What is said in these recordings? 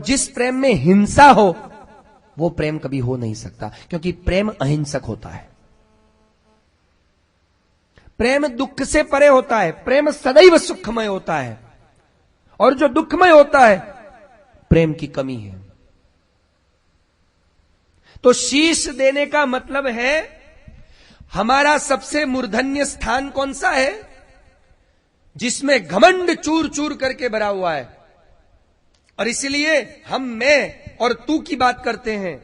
जिस प्रेम में हिंसा हो वो प्रेम कभी हो नहीं सकता, क्योंकि प्रेम अहिंसक होता है। प्रेम दुख से परे होता है, प्रेम सदैव सुखमय होता है, और जो दुखमय होता है प्रेम की कमी है। तो शीश देने का मतलब है हमारा सबसे मूर्धन्य स्थान कौन सा है? जिसमें घमंड चूर चूर करके भरा हुआ है, और इसलिए हम मैं और तू की बात करते हैं।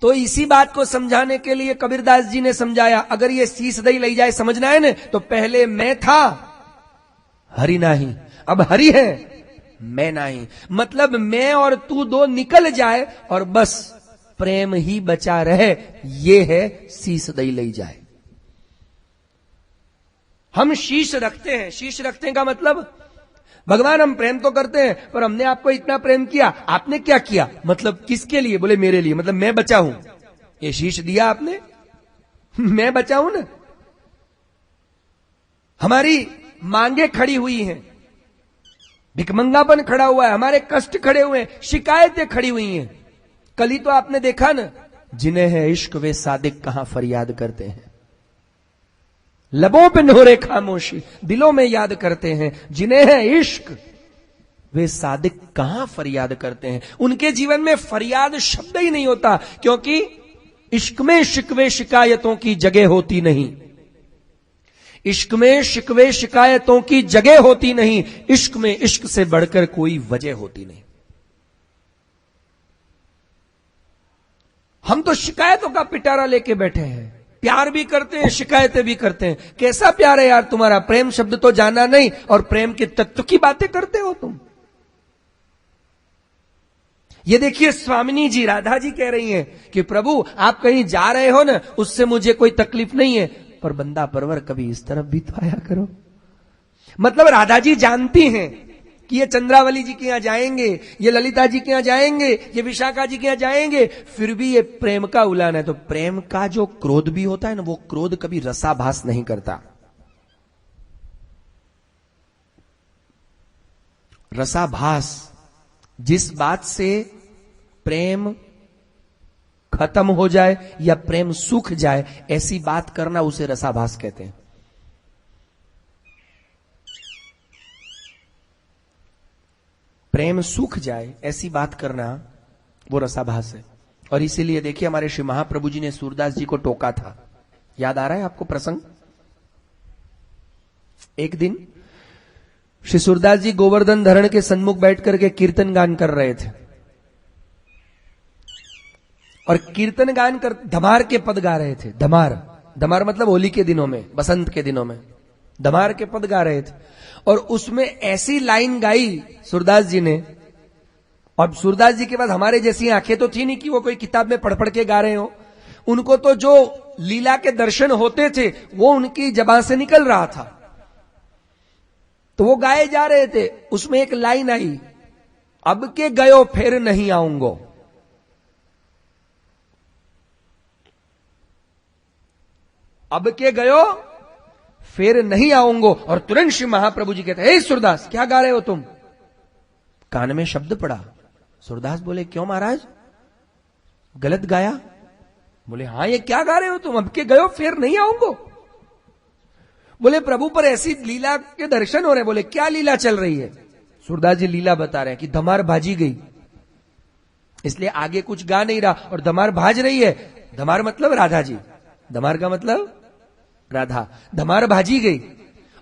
तो इसी बात को समझाने के लिए कबीरदास जी ने समझाया, अगर ये शीश दई ले जाए समझना है ना, तो पहले मैं था, हरि नाही, अब हरि है, मैं नहीं। मतलब मैं और तू दो निकल जाए और बस प्रेम ही बचा रहे, ये है शीश दई ले जाए। हम शीश रखते हैं, शीश रखते का मतलब भगवान हम प्रेम तो करते हैं, पर हमने आपको इतना प्रेम किया, आपने क्या किया? मतलब किसके लिए? बोले मेरे लिए, मतलब मैं बचा हूं। ये शीश दिया आपने, मैं बचा हूं ना। हमारी मांगे खड़ी हुई हैं, भिकमंगापन खड़ा हुआ है, हमारे कष्ट खड़े हुए हैं, शिकायतें खड़ी हुई हैं। कल ही तो आपने देखा ना, जिन्हें है इश्क वे सादिक कहां फरियाद करते हैं। लबों पे नोरे खामोशी, दिलों में याद करते हैं। जिन्हें है इश्क वे सादिक कहां फरियाद करते हैं। उनके जीवन में फरियाद शब्द ही नहीं होता, क्योंकि इश्क में शिकवे शिकायतों की जगह होती नहीं। इश्क में शिकवे शिकायतों की जगह होती नहीं। इश्क में इश्क से बढ़कर कोई वजह होती नहीं। हम तो शिकायतों का पिटारा लेके बैठे हैं, प्यार भी करते हैं, शिकायतें भी करते हैं। कैसा प्यार है यार तुम्हारा? प्रेम शब्द तो जाना नहीं, और प्रेम के तत्व की बातें करते हो तुम। ये देखिए स्वामिनी जी, राधा जी कह रही हैं कि प्रभु आप कहीं जा रहे हो ना, उससे मुझे कोई तकलीफ नहीं है, पर बंदा परवर कभी इस तरफ भी तो आया करो। मतलब राधा जी जानती हैं कि ये चंद्रावली जी के यहां जाएंगे, ये ललिता जी के यहां जाएंगे, ये विशाखा जी के यहां जाएंगे, फिर भी ये प्रेम का उलान है। तो प्रेम का जो क्रोध भी होता है ना, वो क्रोध कभी रसाभास नहीं करता। रसाभास, जिस बात से प्रेम खत्म हो जाए या प्रेम सूख जाए, ऐसी बात करना उसे रसाभास कहते हैं। प्रेम सूख जाए ऐसी बात करना वो रसाभास है। और इसीलिए देखिए हमारे श्री महाप्रभु जी ने सूरदास जी को टोका था। याद आ रहा है आपको प्रसंग? एक दिन श्री सूरदास जी गोवर्धन धरण के सन्मुख बैठ करके कीर्तन गान कर रहे थे, और कीर्तन गान कर धमार के पद गा रहे थे। धमार, धमार मतलब होली के दिनों में, बसंत के दिनों में धमार के पद गा रहे थे। और उसमें ऐसी लाइन गाई सूरदास जी ने, और सूरदास जी के पास हमारे जैसी आंखें तो थी नहीं कि वो कोई किताब में पढ़ पढ़ के गा रहे हो। उनको तो जो लीला के दर्शन होते थे वो उनकी जबान से निकल रहा था, तो वो गाए जा रहे थे। उसमें एक लाइन आई, अब के गयो फिर नहीं आऊंगो। अब के गयो फिर नहीं आऊंगो। और तुरंत श्री महाप्रभु जी कहते हैं, हे सूरदास क्या गा रहे हो तुम? कान में शब्द पड़ा। सूरदास बोले, क्यों महाराज, गलत गाया? बोले, हाँ ये क्या गा रहे हो तुम, अब के गयो फिर नहीं आऊंगो? बोले, प्रभु पर ऐसी लीला के दर्शन हो रहे। बोले, क्या लीला चल रही है? सूरदास जी लीला बता रहे हैं कि धमार भाजी गई, इसलिए आगे कुछ गा नहीं रहा, और धमार भाज रही है। धमार मतलब राधा जी, धमार का मतलब राधा। धमार भाजी गई,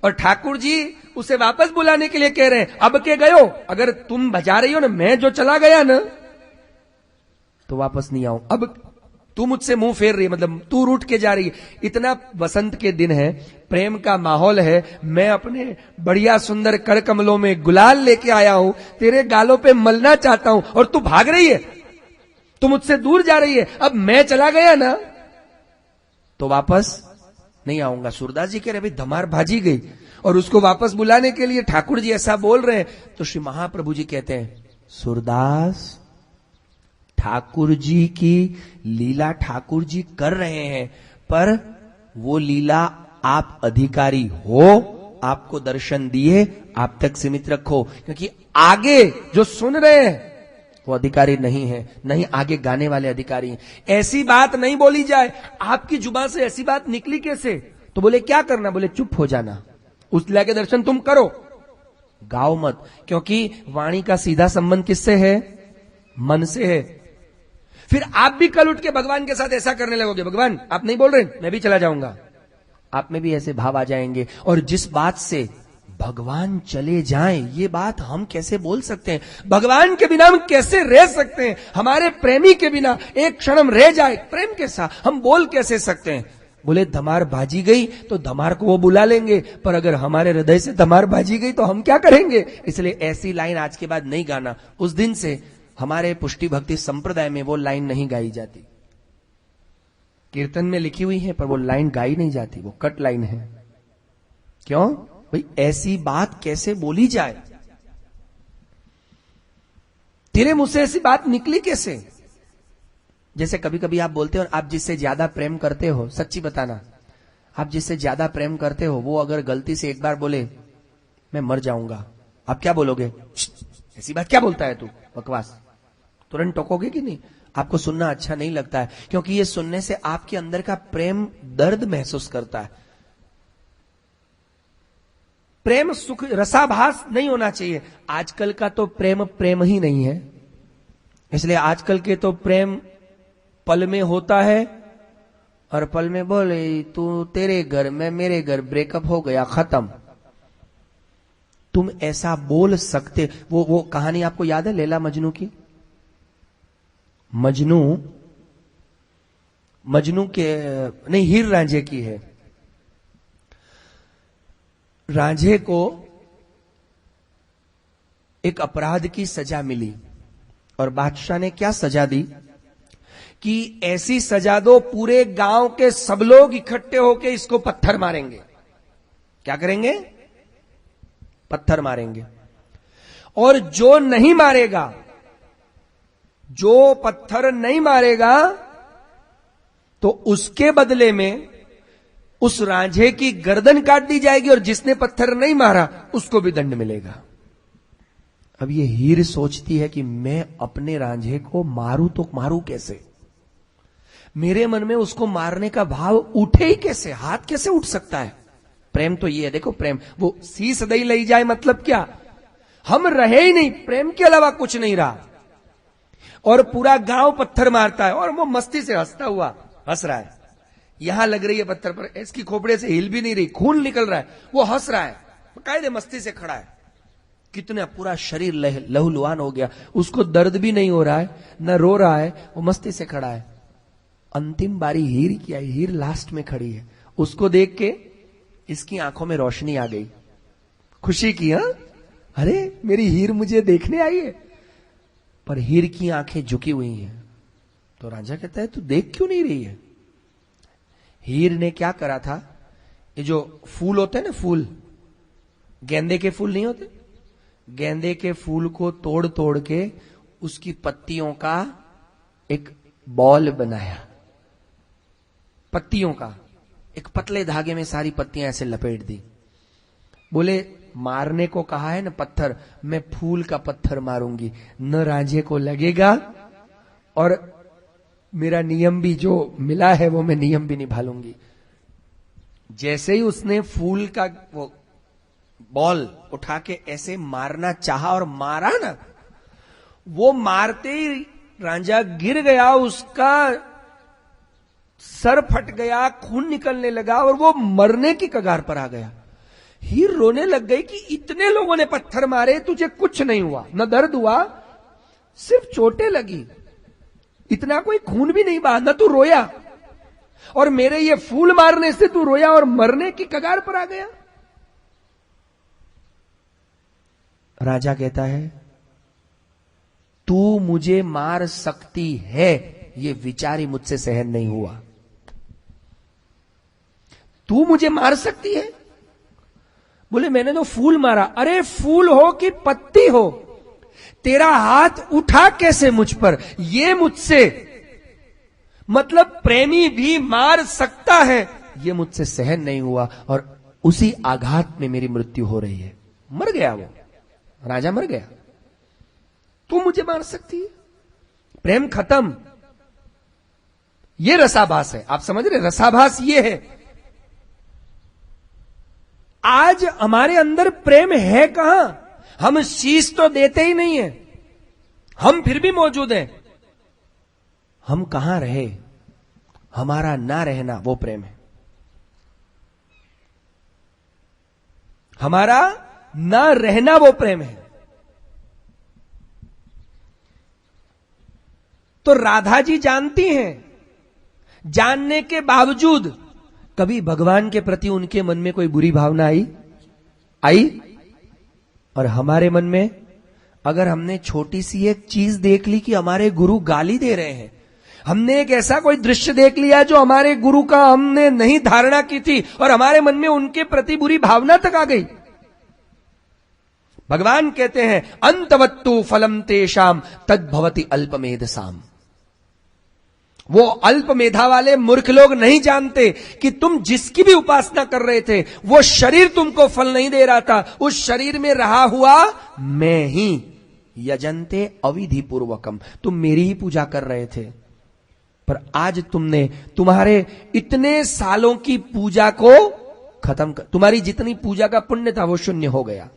और ठाकुर जी उसे वापस बुलाने के लिए कह रहे हैं, अब के गयो, अगर तुम बजा रही हो ना, मैं जो चला गया ना तो वापस नहीं आऊं। अब तू मुझसे मुंह फेर रही है, मतलब तू रूठ के जा रही है। इतना बसंत के दिन है, प्रेम का माहौल है, मैं अपने बढ़िया सुंदर कर कमलों में गुलाल लेके आया हूं, तेरे गालों पे मलना चाहता हूं, और तू भाग रही है, तू मुझसे दूर जा रही है। अब मैं चला गया ना तो वापस नहीं आऊंगा। सूरदास जी कह रहे, भाई धमार भाजी गई, और उसको वापस बुलाने के लिए ठाकुर जी ऐसा बोल रहे हैं। तो श्री महाप्रभु जी कहते हैं, सूरदास ठाकुर जी की लीला ठाकुर जी कर रहे हैं, पर वो लीला आप अधिकारी हो, आपको दर्शन दिए, आप तक सीमित रखो, क्योंकि आगे जो सुन रहे हैं वो अधिकारी नहीं है, नहीं आगे गाने वाले अधिकारी हैं। ऐसी बात नहीं बोली जाए। आपकी जुबान से ऐसी बात निकली कैसे? तो बोले क्या करना? बोले चुप हो जाना, उस लीला के दर्शन तुम करो, गाओ मत, क्योंकि वाणी का सीधा संबंध किससे है? मन से है। फिर आप भी कल उठ के भगवान के साथ ऐसा करने लगोगे, भगवान आप नहीं बोल रहे, मैं भी चला जाऊंगा, आप में भी ऐसे भाव आ जाएंगे। और जिस बात से भगवान चले जाएं, ये बात हम कैसे बोल सकते हैं? भगवान के बिना हम कैसे रह सकते हैं? हमारे प्रेमी के बिना एक क्षण हम रह जाए प्रेम के साथ, हम बोल कैसे सकते हैं? बोले धमार बाजी गई तो धमार को वो बुला लेंगे, पर अगर हमारे हृदय से धमार बाजी गई तो हम क्या करेंगे? इसलिए ऐसी लाइन आज के बाद नहीं गाना। उस दिन से हमारे पुष्टि भक्ति संप्रदाय में वो लाइन नहीं गाई जाती। कीर्तन में लिखी हुई है पर वो लाइन गाई नहीं जाती, वो कट लाइन है। क्यों भाई? ऐसी बात कैसे बोली जाए? तेरे मुंह से ऐसी बात निकली कैसे? जैसे कभी कभी आप बोलते हो, आप जिससे ज्यादा प्रेम करते हो, सच्ची बताना, आप जिससे ज्यादा प्रेम करते हो वो अगर गलती से एक बार बोले मैं मर जाऊंगा, आप क्या बोलोगे? ऐसी बात क्या बोलता है तू, बकवास। तुरंत टोकोगे कि नहीं? आपको सुनना अच्छा नहीं लगता है, क्योंकि ये सुनने से आपके अंदर का प्रेम दर्द महसूस करता है। प्रेम सुख रसाभास नहीं होना चाहिए। आजकल का तो प्रेम प्रेम ही नहीं है, इसलिए आजकल के तो प्रेम पल में होता है और पल में बोले तू तेरे घर में मेरे घर, ब्रेकअप हो गया, खत्म। तुम ऐसा बोल सकते? वो कहानी आपको याद है लैला मजनू की? मजनू के नहीं, हीर रांझे की है। रांझे को एक अपराध की सजा मिली और बादशाह ने क्या सजा दी कि ऐसी सजा दो पूरे गांव के सब लोग इकट्ठे होकर इसको पत्थर मारेंगे। क्या करेंगे? पत्थर मारेंगे। और जो नहीं मारेगा, जो पत्थर नहीं मारेगा, तो उसके बदले में उस रांझे की गर्दन काट दी जाएगी और जिसने पत्थर नहीं मारा उसको भी दंड मिलेगा। अब ये हीर सोचती है कि मैं अपने रांझे को मारूं तो मारूं कैसे? मेरे मन में उसको मारने का भाव उठे ही कैसे? हाथ कैसे उठ सकता है? प्रेम तो ये है, देखो प्रेम, वो शीस दई लई जाए मतलब क्या? हम रहे ही नहीं, प्रेम के अलावा कुछ नहीं रहा। और पूरा गांव पत्थर मारता है और वो मस्ती से हंसता हुआ हंस रहा है। यहां लग रही है पत्थर पर, इसकी खोपड़े से हिल भी नहीं रही, खून निकल रहा है, वो हंस रहा है, कायदे मस्ती से खड़ा है। कितना पूरा शरीर लहूलुहान हो गया, उसको दर्द भी नहीं हो रहा है, न रो रहा है, वो मस्ती से खड़ा है। अंतिम बारी हीर की आई, हीर लास्ट में खड़ी है। उसको देख के इसकी आंखों में रोशनी आ गई, खुशी की। हाँ, अरे मेरी हीर मुझे देखने आई है। पर हीर की आंखें झुकी हुई हैं। तो राजा कहता है तू देख क्यों नहीं रही है? हीर ने क्या करा था, ये जो फूल होते हैं ना, फूल, गेंदे के फूल नहीं होते, गेंदे के फूल को तोड़ तोड़ के उसकी पत्तियों का एक बॉल बनाया। पत्तियों का एक पतले धागे में सारी पत्तियां ऐसे लपेट दी। बोले मारने को कहा है ना पत्थर, मैं फूल का पत्थर मारूंगी, न रांझे को लगेगा और मेरा नियम भी जो मिला है वो मैं नियम भी निभा लूंगी। जैसे ही उसने फूल का वो बॉल उठा के ऐसे मारना चाहा और मारा ना, वो मारते ही रांझा गिर गया, उसका सर फट गया, खून निकलने लगा और वो मरने की कगार पर आ गया। हीर रोने लग गई कि इतने लोगों ने पत्थर मारे, तुझे कुछ नहीं हुआ, न दर्द हुआ, सिर्फ चोटें लगी, इतना कोई खून भी नहीं बहा, न तू रोया, और मेरे ये फूल मारने से तू रोया और मरने की कगार पर आ गया। राजा कहता है तू मुझे मार सकती है, ये विचार ही मुझसे सहन नहीं हुआ। तू मुझे मार सकती है? बोले मैंने तो फूल मारा। अरे फूल हो कि पत्ती हो, तेरा हाथ उठा कैसे मुझ पर, ये मुझसे, मतलब प्रेमी भी मार सकता है, ये मुझसे सहन नहीं हुआ और उसी आघात में मेरी मृत्यु हो रही है। मर गया वो राजा, मर गया। तू मुझे मार सकती है? प्रेम खत्म। ये रसाभास है, आप समझ रहे? रसाभास ये है। आज हमारे अंदर प्रेम है कहां? हम शीश तो देते ही नहीं है, हम फिर भी मौजूद हैं। हम कहां रहे? हमारा ना रहना वो प्रेम है। हमारा ना रहना वो प्रेम है। तो राधा जी जानती हैं, जानने के बावजूद कभी भगवान के प्रति उनके मन में कोई बुरी भावना आई? और हमारे मन में अगर हमने छोटी सी एक चीज देख ली कि हमारे गुरु गाली दे रहे हैं, हमने एक ऐसा कोई दृश्य देख लिया जो हमारे गुरु का हमने नहीं धारणा की थी और हमारे मन में उनके प्रति बुरी भावना तक आ गई। भगवान कहते हैं अंतवत्तु फलम तेषाम तद्भवति अल्पमेधसाम। वो अल्प मेधा वाले मूर्ख लोग नहीं जानते कि तुम जिसकी भी उपासना कर रहे थे वो शरीर तुमको फल नहीं दे रहा था, उस शरीर में रहा हुआ मैं ही। यजन्ते अविधि पूर्वकम, तुम मेरी ही पूजा कर रहे थे, पर आज तुमने तुम्हारे इतने सालों की पूजा को खत्म कर, तुम्हारी जितनी पूजा का पुण्य था वो शून्य हो गया।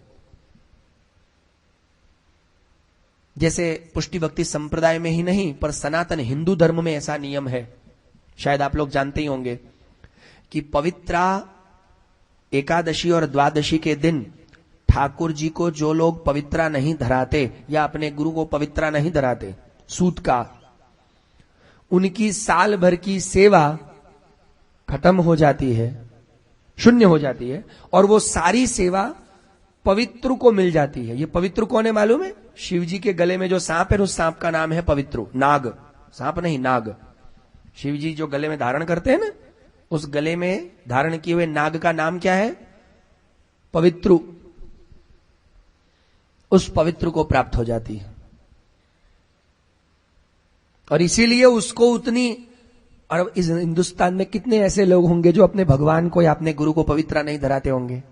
जैसे पुष्टि भक्ति संप्रदाय में ही नहीं पर सनातन हिंदू धर्म में ऐसा नियम है, शायद आप लोग जानते ही होंगे कि पवित्रा एकादशी और द्वादशी के दिन ठाकुर जी को जो लोग पवित्रा नहीं धराते या अपने गुरु को पवित्रा नहीं धराते सूत का, उनकी साल भर की सेवा खत्म हो जाती है, शून्य हो जाती है, और वो सारी सेवा पवित्रु को मिल जाती है। ये पवित्रु कौन है मालूम है? शिव जी के गले में जो सांप है उस सांप का नाम है पवित्रु। नाग, सांप नहीं नाग। शिव जी जो गले में धारण करते हैं ना, उस गले में धारण किए हुए नाग का नाम क्या है? पवित्रु। उस पवित्रु को प्राप्त हो जाती है और इसीलिए उसको उतनी, और इस हिंदुस्तान में कितने ऐसे लोग होंगे जो अपने भगवान को या अपने गुरु को पवित्रा नहीं धराते होंगे?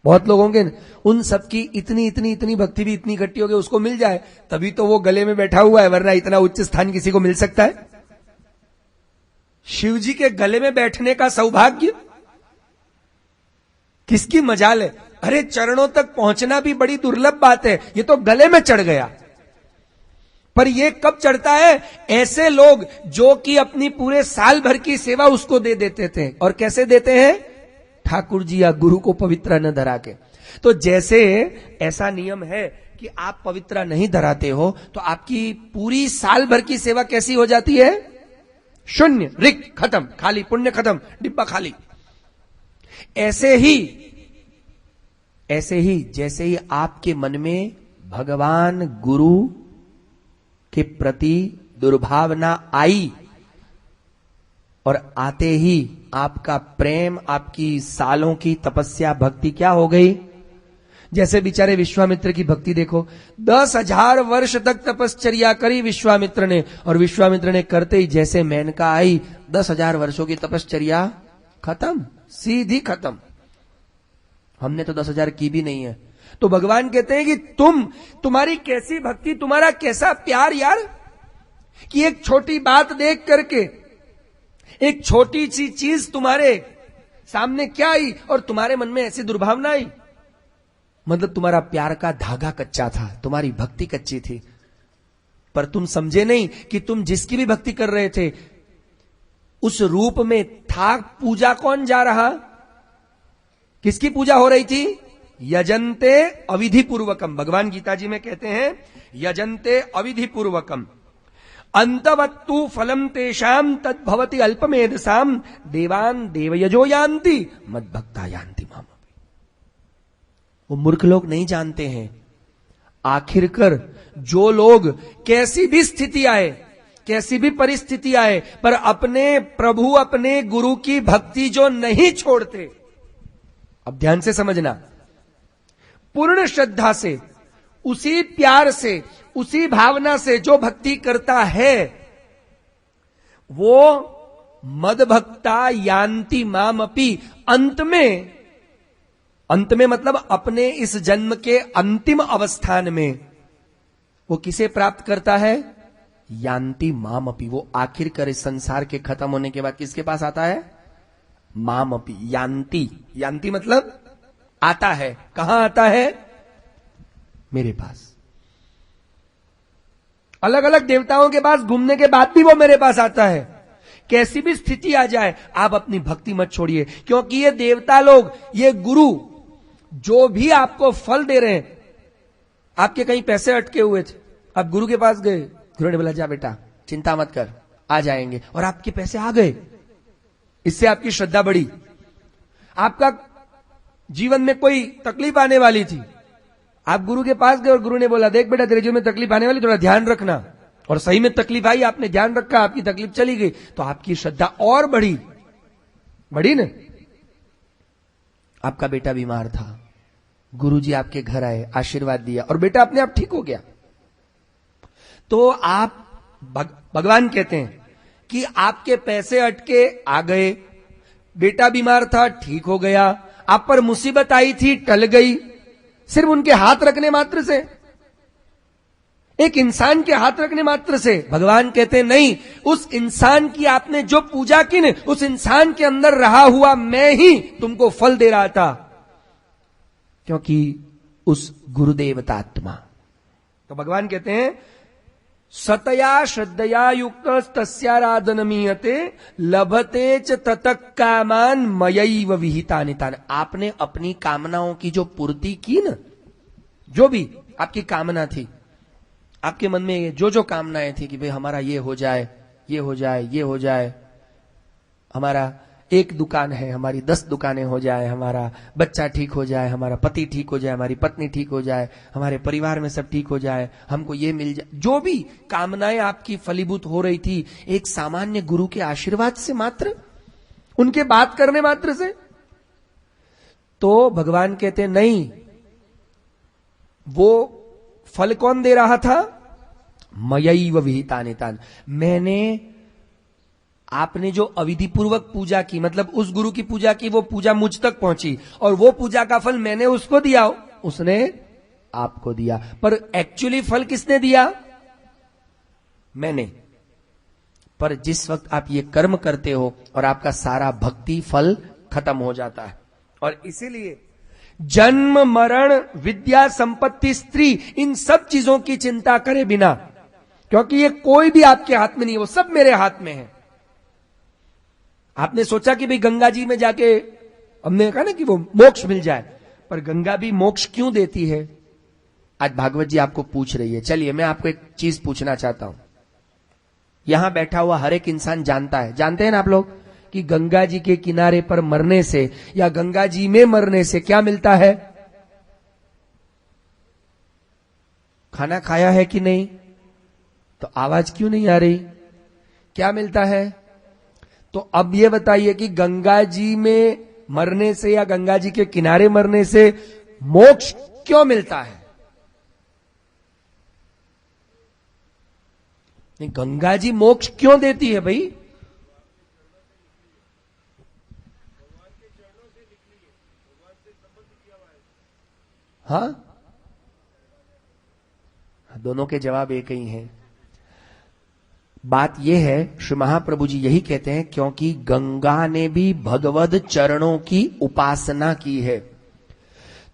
बहुत लोग होंगे। उन सबकी इतनी इतनी इतनी भक्ति भी इतनी इकट्ठी हो गई उसको मिल जाए तभी तो वो गले में बैठा हुआ है, वरना इतना उच्च स्थान किसी को मिल सकता है? शिव जी के गले में बैठने का सौभाग्य किसकी मजाल है? अरे चरणों तक पहुंचना भी बड़ी दुर्लभ बात है, ये तो गले में चढ़ गया। पर ये कब चढ़ता है? ऐसे लोग जो कि अपनी पूरे साल भर की सेवा उसको दे देते थे। और कैसे देते हैं? ठाकुर जी या गुरु को पवित्रा न धरा के। तो जैसे ऐसा नियम है कि आप पवित्रा नहीं धराते हो तो आपकी पूरी साल भर की सेवा कैसी हो जाती है? शून्य, रिक्त, खत्म, खाली, पुण्य खत्म, डिब्बा खाली। ऐसे ही जैसे ही आपके मन में भगवान गुरु के प्रति दुर्भावना आई और आते ही आपका प्रेम, आपकी सालों की तपस्या भक्ति क्या हो गई? जैसे बेचारे विश्वामित्र की भक्ति देखो, 10,000 वर्ष तक तपश्चर्या करी विश्वामित्र ने, और विश्वामित्र ने करते ही जैसे मेनका आई 10,000 वर्षों की तपश्चर्या खत्म, सीधी खत्म। हमने तो 10,000 की भी नहीं है। तो भगवान कहते हैं कि तुम्हारी कैसी भक्ति, तुम्हारा कैसा प्यार यार, कि एक छोटी बात देख करके, एक छोटी सी चीज तुम्हारे सामने क्या आई और तुम्हारे मन में ऐसी दुर्भावना आई। मतलब तुम्हारा प्यार का धागा कच्चा था, तुम्हारी भक्ति कच्ची थी, पर तुम समझे नहीं कि तुम जिसकी भी भक्ति कर रहे थे उस रूप में था। पूजा कौन जा रहा? किसकी पूजा हो रही थी? यजन्ते अविधि पूर्वकम। भगवान गीता जी में कहते हैं यजन्ते अविधि पूर्वकम अंतवत्तु फलम तेषाम तद्भवति अल्पमेधसाम देवान देवयजो यान्ति मद्भक्ता यान्ति माम। वो मूर्ख लोग नहीं जानते हैं आखिरकार जो लोग कैसी भी स्थिति आए, कैसी भी परिस्थिति आए, पर अपने प्रभु अपने गुरु की भक्ति जो नहीं छोड़ते, अब ध्यान से समझना, पूर्ण श्रद्धा से, उसी प्यार से, उसी भावना से जो भक्ति करता है वो मदभक्ता यान्ति मामपि। अंत में मतलब अपने इस जन्म के अंतिम अवस्थान में वो किसे प्राप्त करता है? यान्ति माम अपि, वो आखिर करे संसार के खत्म होने के बाद किसके पास आता है? माम अपि। यान्ति, यान्ति मतलब आता है। कहां आता है? मेरे पास। अलग अलग देवताओं के पास घूमने के बाद भी वो मेरे पास आता है। कैसी भी स्थिति आ जाए, आप अपनी भक्ति मत छोड़िए, क्योंकि ये देवता लोग, ये गुरु जो भी आपको फल दे रहे हैं, आपके कहीं पैसे अटके हुए थे, आप गुरु के पास गए, गुरु ने बोला जा बेटा चिंता मत कर, आ जाएंगे, और आपके पैसे आ गए। इससे आपकी श्रद्धा बढ़ी। आपका जीवन में कोई तकलीफ आने वाली थी, आप गुरु के पास गए और गुरु ने बोला देख बेटा तेरे जीवन में तकलीफ आने वाली, थोड़ा ध्यान रखना, और सही में तकलीफ आई, आपने ध्यान रखा, आपकी तकलीफ चली गई, तो आपकी श्रद्धा और बढ़ी ना। आपका बेटा बीमार था, गुरुजी आपके घर आए, आशीर्वाद दिया, और बेटा अपने आप ठीक हो गया। तो आप भगवान कहते हैं कि आपके पैसे अटके आ गए, बेटा बीमार था ठीक हो गया, आप पर मुसीबत आई थी टल गई, सिर्फ उनके हाथ रखने मात्र से, एक इंसान के हाथ रखने मात्र से। भगवान कहते हैं नहीं, उस इंसान की आपने जो पूजा की न, उस इंसान के अंदर रहा हुआ मैं ही तुमको फल दे रहा था, क्योंकि उस गुरुदेवतात्मा। तो भगवान कहते हैं सतया श्रद्धया युक्त तस्याराधनमीयते लभते च ततः कामान मयैव विहितानि तानि। आपने अपनी कामनाओं की जो पूर्ति की न, जो भी आपकी कामना थी, आपके मन में जो जो कामनाएं थी कि भाई हमारा ये हो जाए, ये हो जाए, ये हो जाए, हमारा एक दुकान है, हमारी 10 दुकानें हो जाए, हमारा बच्चा ठीक हो जाए, हमारा पति ठीक हो जाए, हमारी पत्नी ठीक हो जाए, हमारे परिवार में सब ठीक हो जाए, हमको ये मिल जाए, जो भी कामनाएं आपकी फलीभूत हो रही थी, एक सामान्य गुरु के आशीर्वाद से मात्र, उनके बात करने मात्र से। तो भगवान कहते नहीं, वो फल कौन दे रहा था? मयैव विहितानि तानि। मैंने, आपने जो अविधि पूर्वक पूजा की, मतलब उस गुरु की पूजा की, वो पूजा मुझ तक पहुंची, और वो पूजा का फल मैंने उसको दिया, उसने आपको दिया। पर एक्चुअली फल किसने दिया? मैंने। पर जिस वक्त आप ये कर्म करते हो और आपका सारा भक्ति फल खत्म हो जाता है, और इसीलिए जन्म मरण विद्या संपत्ति स्त्री, इन सब चीजों की चिंता करे बिना, क्योंकि ये कोई भी आपके हाथ में नहीं है, वो सब मेरे हाथ में है। आपने सोचा कि भाई गंगा जी में जाके, हमने कहा ना कि वो मोक्ष मिल जाए, पर गंगा भी मोक्ष क्यों देती है? आज भागवत जी आपको पूछ रही है। चलिए मैं आपको एक चीज पूछना चाहता हूं। यहां बैठा हुआ हर एक इंसान जानता है, जानते हैं ना आप लोग, कि गंगा जी के किनारे पर मरने से या गंगा जी में मरने से क्या मिलता है? खाना खाया है कि नहीं? तो आवाज क्यों नहीं आ रही? क्या मिलता है? तो अब ये बताइए कि गंगा जी में मरने से या गंगा जी के किनारे मरने से मोक्ष क्यों मिलता है? नहीं, गंगा जी मोक्ष क्यों देती है भाई? हाँ, दोनों के जवाब एक ही हैं। बात यह है, श्री महाप्रभु जी यही कहते हैं, क्योंकि गंगा ने भी भगवद चरणों की उपासना की है।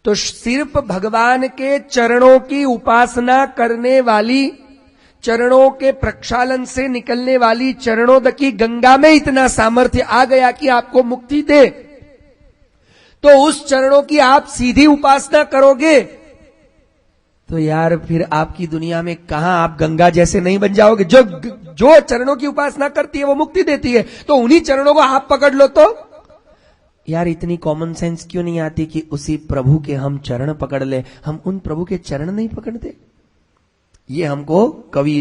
तो सिर्फ भगवान के चरणों की उपासना करने वाली, चरणों के प्रक्षालन से निकलने वाली चरणोदकी गंगा में इतना सामर्थ्य आ गया कि आपको मुक्ति दे, तो उस चरणों की आप सीधी उपासना करोगे तो यार फिर आपकी दुनिया में कहां आप गंगा जैसे नहीं बन जाओगे? जो चरणों की उपासना करती है वो मुक्ति देती है, तो उन्हीं चरणों को आप पकड़ लो। तो यार इतनी कॉमन सेंस क्यों नहीं आती कि उसी प्रभु के हम चरण पकड़ ले? हम उन प्रभु के चरण नहीं पकड़ते? ये हमको कवि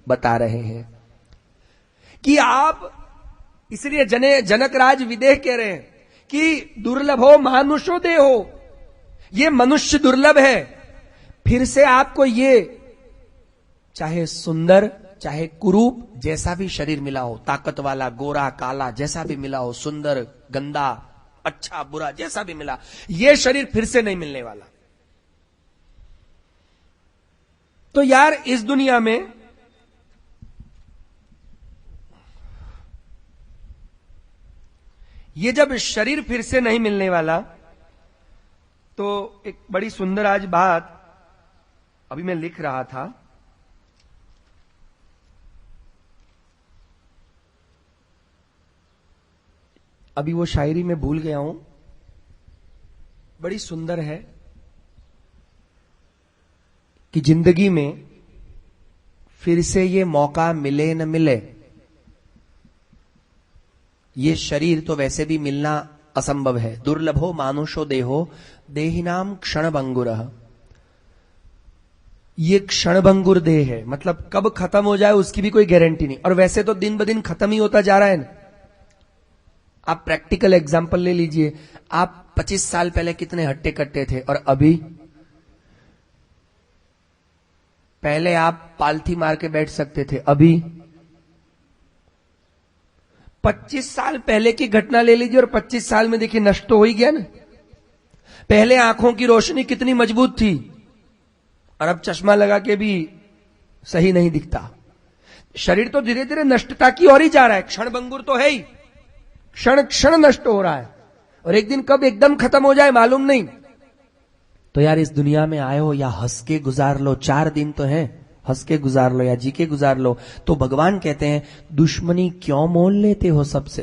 बता रहे हैं कि आप, इसलिए जनकराज विदेह कह रहे हैं कि दुर्लभो मानुषो देहो, ये मनुष्य दुर्लभ है। फिर से आपको ये चाहे सुंदर चाहे कुरूप जैसा भी शरीर मिला हो, ताकत वाला गोरा काला जैसा भी मिला हो, सुंदर गंदा अच्छा बुरा जैसा भी मिला, ये शरीर फिर से नहीं मिलने वाला। तो यार इस दुनिया में ये जब शरीर फिर से नहीं मिलने वाला, तो एक बड़ी सुंदर आज बात अभी मैं लिख रहा था। अभी वो शायरी में भूल गया हूं, बड़ी सुंदर है कि जिंदगी में फिर से ये मौका मिले न मिले, ये शरीर तो वैसे भी मिलना असंभव है। दुर्लभो मानुषो देहो देहिनाम क्षणभंगुरः। ये क्षणभंगुर देह है, मतलब कब खत्म हो जाए उसकी भी कोई गारंटी नहीं। और वैसे तो दिन ब दिन खत्म ही होता जा रहा है ना। आप प्रैक्टिकल एग्जांपल ले लीजिए, आप 25 साल पहले कितने हट्टे कट्टे थे और अभी? पहले आप पालथी मार के बैठ सकते थे, अभी 25 साल पहले की घटना ले लीजिए और 25 साल में देखिए नष्ट तो हो ही गया ना। पहले आंखों की रोशनी कितनी मजबूत थी और अब चश्मा लगा के भी सही नहीं दिखता। शरीर तो धीरे धीरे नष्टता की ओर ही जा रहा है, क्षणभंगुर तो है ही, क्षण क्षण नष्ट हो रहा है और एक दिन कब एकदम खत्म हो जाए मालूम नहीं। तो यार इस दुनिया में आए हो, या हंस के गुजार लो, 4 दिन तो है, हंस के गुजार लो या जी के गुजार लो। तो भगवान कहते हैं दुश्मनी क्यों मोल लेते हो सबसे?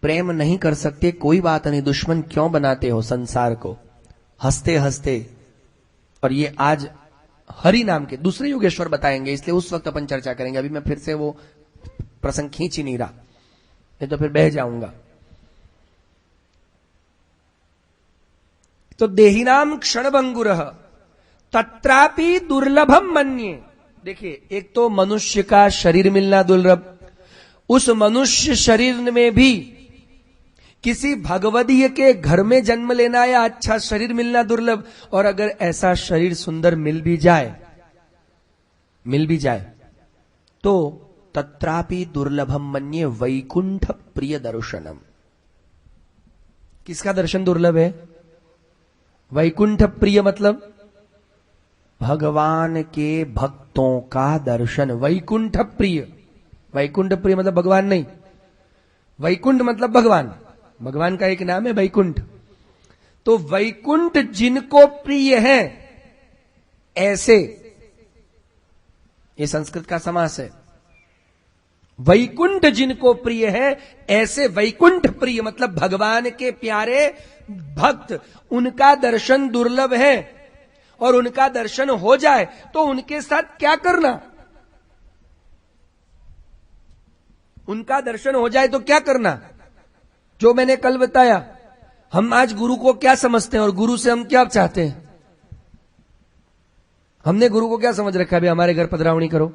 प्रेम नहीं कर सकते कोई बात नहीं, दुश्मन क्यों बनाते हो संसार को हंसते हंसते। और ये आज हरि नाम के दूसरे योगेश्वर बताएंगे, इसलिए उस वक्त अपन चर्चा करेंगे। अभी मैं फिर से वो प्रसंग खींच ही नहीं रहा, नहीं तो फिर बह जाऊंगा। तो देहिनाम क्षणभंगुरः तत्रापि दुर्लभम मन्ये। देखिए, एक तो मनुष्य का शरीर मिलना दुर्लभ, उस मनुष्य शरीर में भी किसी भगवदीय के घर में जन्म लेना या अच्छा शरीर मिलना दुर्लभ। और अगर ऐसा शरीर सुंदर मिल भी जाए तो तत्रापि दुर्लभम मन्ये वैकुंठ प्रिय दर्शनम। किसका दर्शन दुर्लभ है? वैकुंठ प्रिय मतलब भगवान के भक्तों का दर्शन। वैकुंठ प्रिय, वैकुंठ प्रिय मतलब भगवान नहीं, वैकुंठ मतलब भगवान, भगवान का एक नाम है वैकुंठ। तो वैकुंठ जिनको प्रिय है ऐसे, ये संस्कृत का समास है, वैकुंठ जिनको प्रिय है ऐसे वैकुंठ प्रिय मतलब भगवान के प्यारे भक्त, उनका दर्शन दुर्लभ है। और उनका दर्शन हो जाए तो उनके साथ क्या करना? उनका दर्शन हो जाए तो क्या करना? जो मैंने कल बताया, हम आज गुरु को क्या समझते हैं और गुरु से हम क्या चाहते हैं? हमने गुरु को क्या समझ रखा है? भाई हमारे घर पधरावनी करो,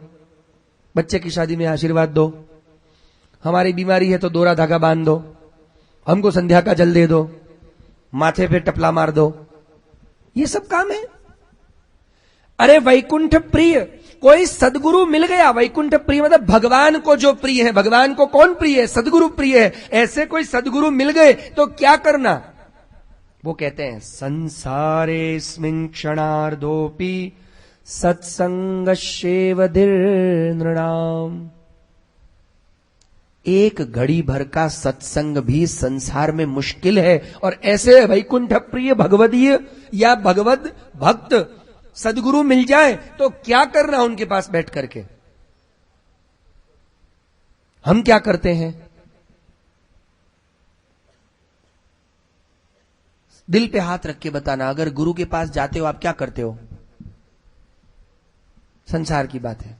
बच्चे की शादी में आशीर्वाद दो, हमारी बीमारी है तो दोरा धागा बांध दो, हमको संध्या का जल दे दो, माथे पे टपला मार दो, ये सब काम है। अरे वैकुंठ प्रिय, कोई सदगुरु मिल गया, वैकुंठ प्रिय मतलब भगवान को जो प्रिय है। भगवान को कौन प्रिय है? सदगुरु प्रिय है। ऐसे कोई सदगुरु मिल गए तो क्या करना? वो कहते हैं संसारेस्मिन् क्षणार्धोऽपि सत्संगस्यैव नृणाम्। एक घड़ी भर का सत्संग भी संसार में मुश्किल है, और ऐसे वैकुंठ प्रिय भगवदीय या भगवद भक्त सदगुरु मिल जाए तो क्या करना उनके पास बैठ करके? हम क्या करते हैं? दिल पे हाथ रख के बताना, अगर गुरु के पास जाते हो आप क्या करते हो? संसार की बात है,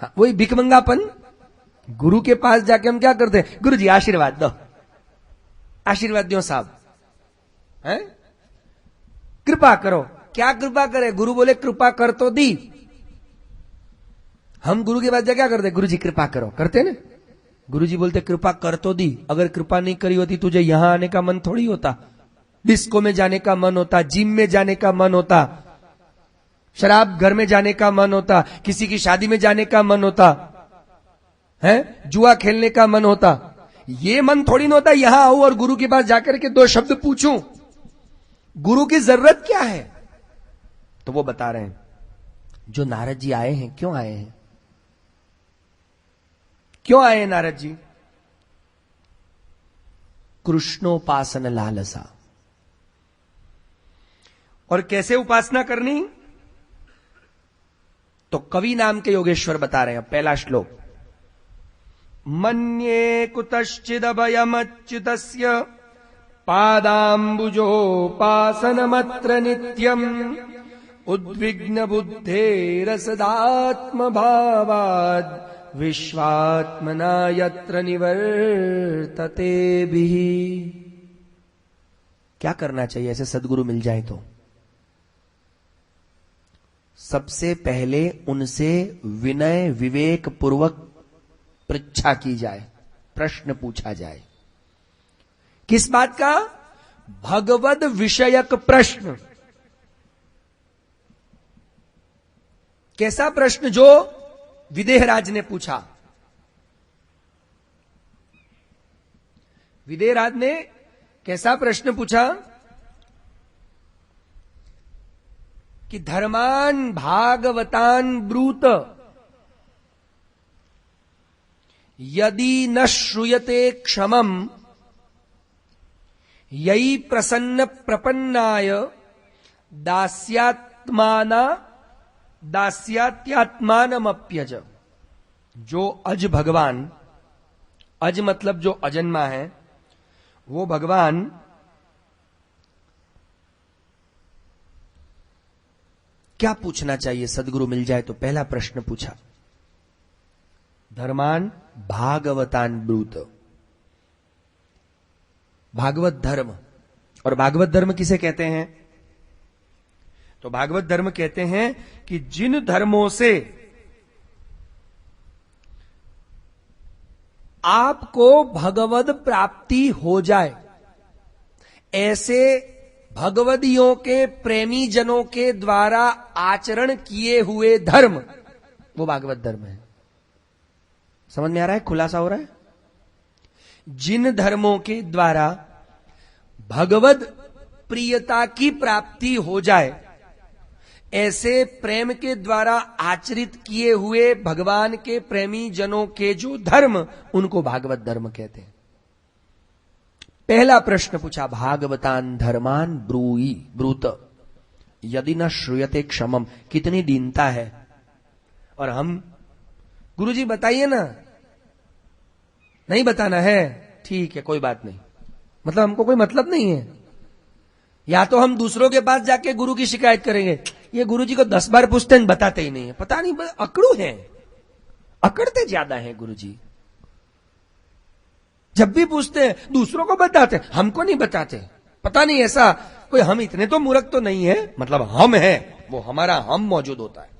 हाँ, वही भिखमंगापन। गुरु के पास जाके हम क्या करते हैं? गुरु जी आशीर्वाद दो, आशीर्वाद दो साहब, हैं? कृपा करो। क्या कृपा करे? गुरु बोले कृपा कर तो दी। हम गुरु के पास जाके क्या करते? गुरु जी कृपा करो, करते ना? गुरु जी बोलते कृपा कर तो दी। अगर कृपा नहीं करी होती तुझे यहां आने का मन थोड़ी होता, डिस्को में जाने का मन होता, जिम में जाने का मन होता, शराब घर में जाने का मन होता, किसी की शादी में जाने का मन होता है, जुआ खेलने का मन होता। ये मन थोड़ी ना होता यहां आऊं और गुरु के पास जाकर के 2 शब्द पूछूं। गुरु की जरूरत क्या है? तो वो बता रहे हैं, जो नारद जी आए हैं, क्यों आए हैं? क्यों आए हैं नारद जी? कृष्णोपासन लालसा। और कैसे उपासना करनी? तो कवि नाम के योगेश्वर बता रहे हैं। पहला श्लोक, मन्ये कुतश्चिदभयमच्युतस्य पादाम्बुजोपासनमत्र नित्यम् उद्विग्न बुद्धेरसदात्म भावाद् विश्वात्मना यत्र निवर्तते बिहि। क्या करना चाहिए ऐसे सदगुरु मिल जाए तो? सबसे पहले उनसे विनय विवेक पूर्वक परीक्षा की जाए, प्रश्न पूछा जाए। किस बात का? भगवद विषयक प्रश्न। कैसा प्रश्न? जो विदेहराज ने पूछा। विदेहराज ने कैसा प्रश्न पूछा कि धर्मान भागवतान ब्रूत यदि न श्रूयते क्षमम यई प्रसन्न प्रपन्नाय दास्यात्मानमप्यज। जो अज भगवान, अज मतलब जो अजन्मा है, वो भगवान क्या पूछना चाहिए सदगुरु मिल जाए तो? पहला प्रश्न पूछा, धर्मान भागवतान ब्रूत। भागवत धर्म। और भागवत धर्म किसे कहते हैं? तो भागवत धर्म कहते हैं कि जिन धर्मों से आपको भगवद प्राप्ति हो जाए, ऐसे भगवदियों के प्रेमी जनों के द्वारा आचरण किए हुए धर्म, वो भागवत धर्म है। समझ में आ रहा है? खुलासा हो रहा है? जिन धर्मों के द्वारा भगवद प्रियता की प्राप्ति हो जाए, ऐसे प्रेम के द्वारा आचरित किए हुए भगवान के प्रेमी जनों के जो धर्म, उनको भागवत धर्म कहते हैं। पहला प्रश्न पूछा, भागवतान धर्मान ब्रूत यदि न श्रूयते क्षमम। कितनी दीनता है। और हम, गुरुजी बताइए ना। नहीं बताना है, ठीक है, कोई बात नहीं। मतलब हमको कोई मतलब नहीं है। या तो हम दूसरों के पास जाके गुरु की शिकायत करेंगे, ये गुरुजी को 10 बार पूछते हैं, बताते ही नहीं है। पता नहीं, अकड़ू हैं, अकड़ते ज्यादा हैं गुरुजी। जब भी पूछते हैं दूसरों को बताते, हमको नहीं बताते। पता नहीं ऐसा कोई, हम इतने तो मूर्ख तो नहीं है। मतलब हम हैं, वो हमारा हम मौजूद होता है,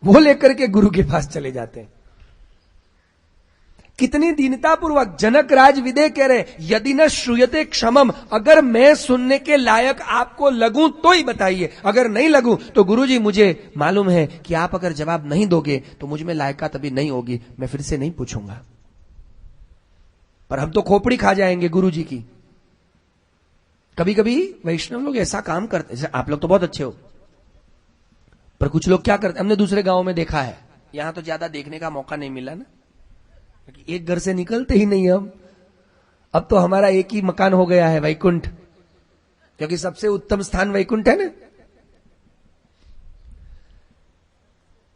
वो लेकर के गुरु के पास चले जाते हैं। कितनी दीनतापूर्वक जनक राज विदे कह रहे, यदि न श्रूयते क्षमम, अगर मैं सुनने के लायक आपको लगूं तो ही बताइए, अगर नहीं लगूं तो गुरुजी मुझे मालूम है कि आप अगर जवाब नहीं दोगे तो मुझ में लायकात अभी नहीं होगी, मैं फिर से नहीं पूछूंगा। पर हम तो खोपड़ी खा जाएंगे गुरुजी की। कभी कभी वैष्णव लोग ऐसा काम करते, जैसे आप लोग तो बहुत अच्छे हो, पर कुछ लोग क्या करते, हमने दूसरे गांव में देखा है, यहां तो ज्यादा देखने का मौका नहीं मिला ना, एक घर से निकलते ही नहीं हम। अब तो हमारा एक ही मकान हो गया है, वैकुंठ, क्योंकि सबसे उत्तम स्थान वैकुंठ है ना।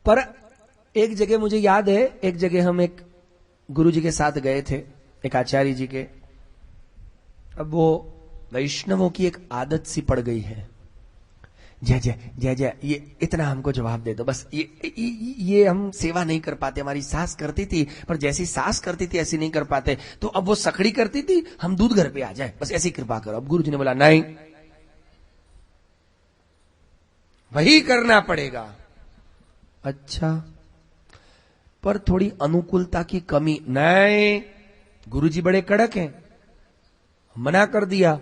पर एक जगह मुझे याद है, एक जगह हम एक गुरुजी के साथ गए थे, एक आचार्य जी के। अब वो वैष्णवों की एक आदत सी पड़ गई है, जय जय जय जय, ये इतना हमको जवाब दे दो बस। ये हम सेवा नहीं कर पाते। हमारी सास करती थी, पर जैसी सास करती थी ऐसी नहीं कर पाते, तो अब वो सखड़ी करती थी, हम दूध घर पे आ जाए, बस ऐसी कृपा करो। अब गुरुजी ने बोला नहीं, वही करना पड़ेगा। अच्छा, पर थोड़ी अनुकूलता की कमी नहीं, गुरुजी बड़े कड़क हैं, मना कर दिया।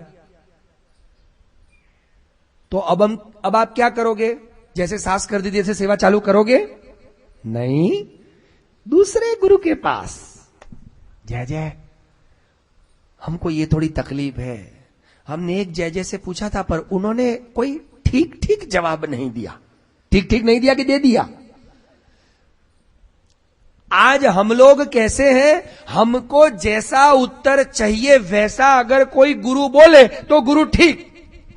तो अब आप क्या करोगे? जैसे सास कर दी थी ऐसे सेवा चालू करोगे? नहीं, दूसरे गुरु के पास। जय जय, हमको ये थोड़ी तकलीफ है, हमने एक जय जय से पूछा था, पर उन्होंने कोई ठीक ठीक जवाब नहीं दिया। ठीक ठीक नहीं दिया कि दे दिया? आज हम लोग कैसे हैं, हमको जैसा उत्तर चाहिए वैसा अगर कोई गुरु बोले तो गुरु ठीक,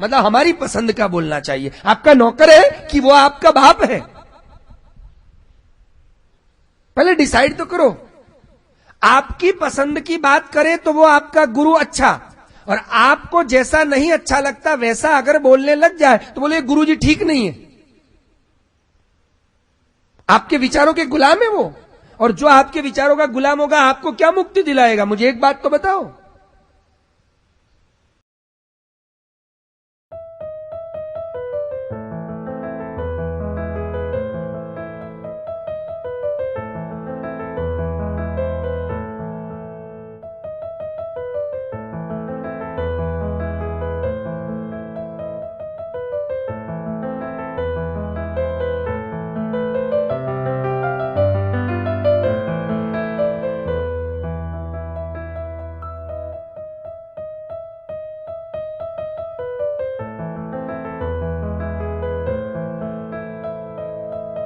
मतलब हमारी पसंद का बोलना चाहिए। आपका नौकर है कि वो आपका बाप है? पहले डिसाइड तो करो। आपकी पसंद की बात करे तो वो आपका गुरु अच्छा, और आपको जैसा नहीं अच्छा लगता वैसा अगर बोलने लग जाए तो बोले गुरु जी ठीक नहीं है। आपके विचारों के गुलाम है वो, और जो आपके विचारों का गुलाम होगा आपको क्या मुक्ति दिलाएगा? मुझे एक बात तो बताओ।